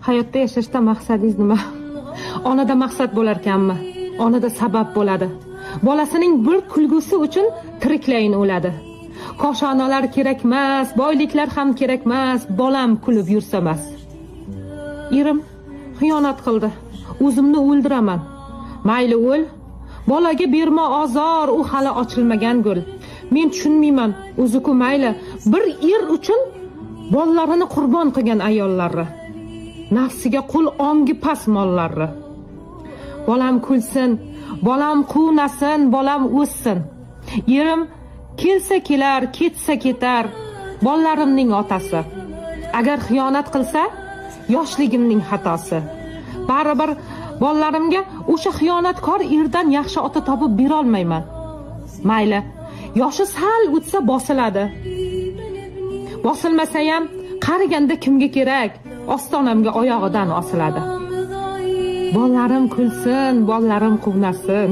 Hayotda yashashda maqsadingiz nima? Onada maqsad bo'lar ekanmi? Onada sabab bo'ladi. Bolasining bir kulgusi uchun tiriklayin o'ladi. Qoshonalar kerak emas, boyliklar ham kerak emas, bolam kulib yursa emas. Erim xiyonat qildi. O'zimni o'ldiraman. Mayli o'l. Bolaga berma ozor, u hali ochilmagan gul. Men tushunmayman, o'zi-ku mayli bir er uchun bolalarini qurbon qilgan ayollarni. Nafsiga qul ongi pas mollarni. Bolam kulsin, bolam qunasin, bolam o'ssin. Erim kelsa kelar, ketsa ketar, bolalarimning otasi. Agar xiyonat qilsa, yoshligimning xatosi. Baribir bolalarimga o'sha xiyonatkor erdan yaxshi ota topib bera olmayman. Mayli, yoshi sal o'tsa bosiladi. Bosilmasa ham qariganda kimga kerak? Ostonamga oyog'idan osiladi. Bolalarim kulsin, bolalarim quvnasin.